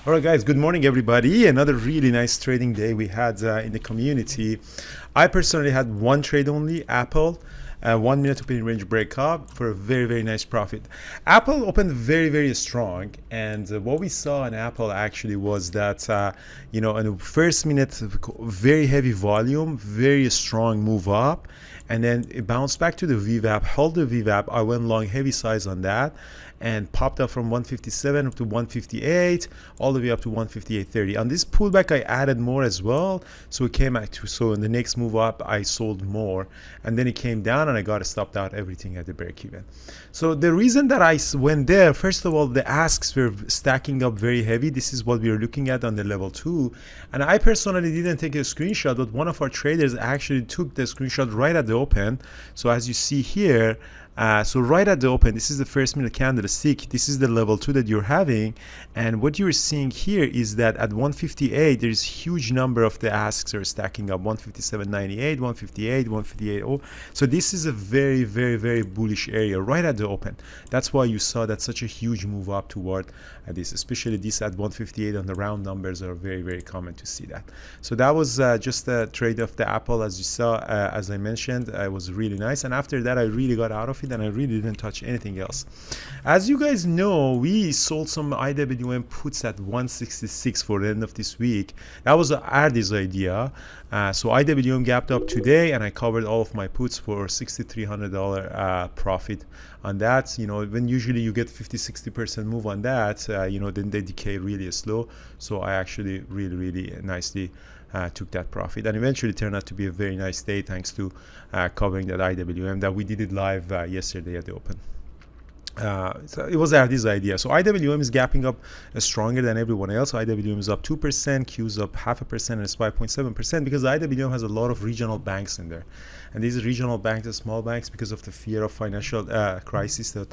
All right, guys, good morning, everybody. Another really nice trading day we had in the community. I personally had one trade only, Apple. 1 minute opening range breakup for a very, very nice profit. Apple opened very, very strong. And what we saw in Apple actually was that, in the first minute, very heavy volume, very strong move up. And then it bounced back to the VWAP, held the VWAP. I went long heavy size on that and popped up from 157 up to 158, all the way up to 158.30. On this pullback, I added more as well. So it came back to, so in the next move up, I sold more. And then it came down and I got stopped out everything at the break even. So the reason that I went there, first of all, the asks were stacking up very heavy. This is what we were looking at on the level 2. And I personally didn't take a screenshot, but one of our traders actually took the screenshot right at the open. So as you see here, so right at the open, this is the first minute candlestick. This is the level 2 that you're having. And what you're seeing here is that at 158, there's huge number of the asks are stacking up. 157.98, 158, 158. So this is a very, very, very bullish area right at the open. That's why you saw that such a huge move up toward this, especially this at 158 on the round numbers are very, very common to see that. So that was just a trade of the Apple, as you saw, as I mentioned, it was really nice. And after that, I really got out of it and I really didn't touch anything else. As you guys know, we sold some IWM puts at 166 for the end of this week. That was Ardi's idea. So IWM gapped up today and I covered all of my puts for $6,300 profit on that. When usually you get 50-60% move on that, then they decay really slow. So I actually really, really nicely took that profit, and eventually turned out to be a very nice day thanks to covering that IWM that we did it live yesterday at the open. So it was Ardi's idea. So IWM is gapping up stronger than everyone else. IWM is up 2%, Q is up 0.5%, and it's 5.7% because IWM has a lot of regional banks in there. And these regional banks are small banks because of the fear of financial crisis that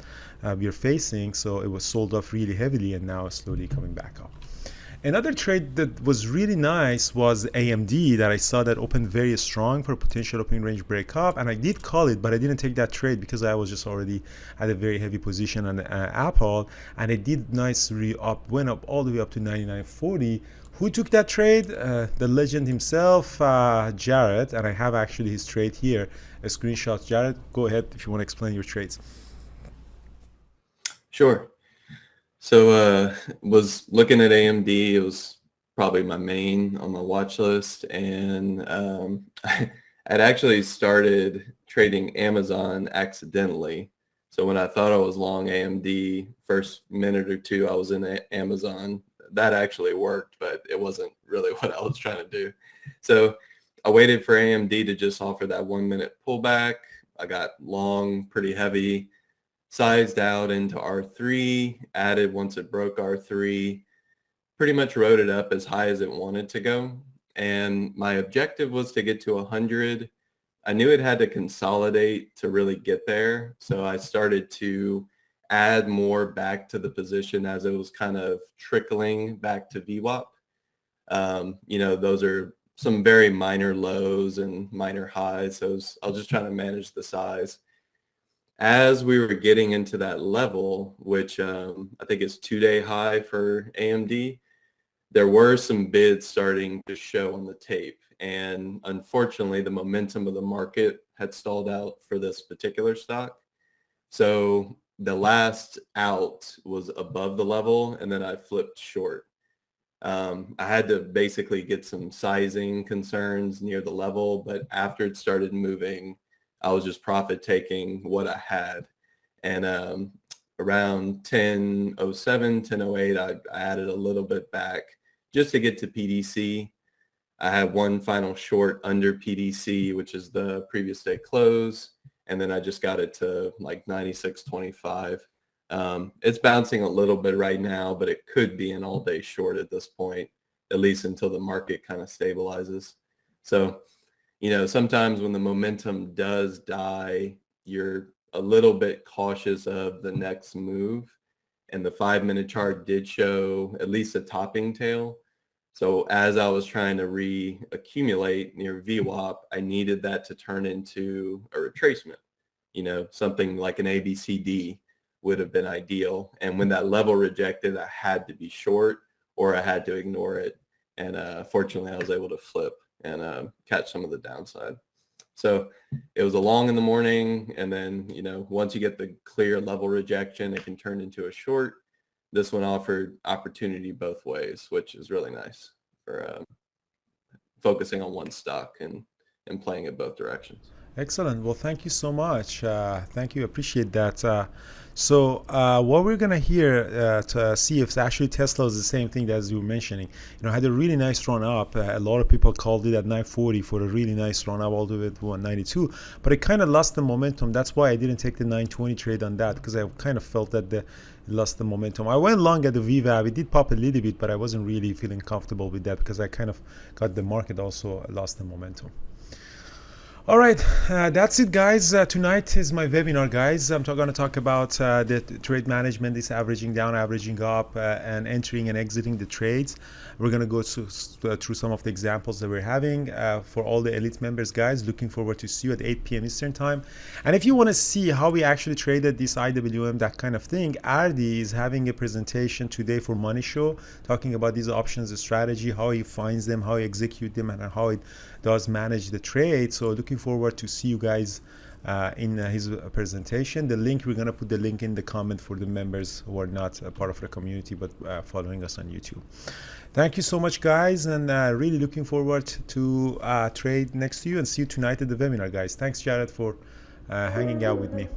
we are facing. So it was sold off really heavily and now it's slowly coming back up. Another trade that was really nice was AMD that I saw that opened very strong for potential opening range breakup, and I did call it, but I didn't take that trade because I was just already at a very heavy position on Apple, and it did nicely went up all the way up to 99.40. Who took that trade? The legend himself, Jared, and I have actually his trade here, a screenshot. Jared, go ahead if you want to explain your trades. Sure. So was looking at AMD. It was probably my main on my watch list, and I'd actually started trading Amazon accidentally. So when I thought I was long AMD, first minute or two I was in Amazon. That actually worked, but it wasn't really what I was trying to do. So I waited for AMD to just offer that 1 minute pullback. I got long, pretty heavy, sized out into R3, added once it broke R3, pretty much rode it up as high as it wanted to go. And my objective was to get to 100. I knew it had to consolidate to really get there. So I started to add more back to the position as it was kind of trickling back to VWAP. Those are some very minor lows and minor highs. So I was just trying to manage the size. As we were getting into that level, which I think is 2-day high for AMD, there were some bids starting to show on the tape. And unfortunately, the momentum of the market had stalled out for this particular stock. So the last out was above the level, and then I flipped short. I had to basically get some sizing concerns near the level, but after it started moving, I was just profit taking what I had. And around 10:07, 10:08, I added a little bit back just to get to PDC. I had one final short under PDC, which is the previous day close. And then I just got it to like 96.25. It's bouncing a little bit right now, but it could be an all day short at this point, at least until the market kind of stabilizes. So, sometimes when the momentum does die, you're a little bit cautious of the next move. And the 5-minute chart did show at least a topping tail. So as I was trying to reaccumulate near VWAP, I needed that to turn into a retracement. Something like an ABCD would have been ideal. And when that level rejected, I had to be short or I had to ignore it. And fortunately, I was able to flip and catch some of the downside. So it was a long in the morning, and then, once you get the clear level rejection, it can turn into a short. This one offered opportunity both ways, which is really nice for focusing on one stock and playing it both directions. Excellent. Well, thank you so much. Thank you. Appreciate that. What we're gonna hear to see if actually Tesla is the same thing as you were mentioning. Had a really nice run up. A lot of people called it at 940 for a really nice run up all the way to 192, but it kind of lost the momentum. That's why I didn't take the 920 trade on that, because I kind of felt that it lost the momentum. I went long at the VWAP. It did pop a little bit, but I wasn't really feeling comfortable with that because I kind of got the market also lost the momentum. All right, that's it, guys. Tonight is my webinar, guys. I'm going to talk about the trade management, this averaging down, averaging up, and entering and exiting the trades. We're going to go through some of the examples that we're having for all the elite members, guys. Looking forward to see you at 8 p.m. Eastern time. And if you want to see how we actually traded this IWM, that kind of thing, Ardi is having a presentation today for Money Show, talking about these options, the strategy, how he finds them, how he execute them, and how it does manage the trade. So looking forward to see you guys in his presentation. The link, we're gonna put the link in the comment for the members who are not a part of the community but following us on YouTube. Thank you so much, guys, and really looking forward to trade next to you, and see you tonight at the webinar, guys. Thanks, Jared, for hanging out with me.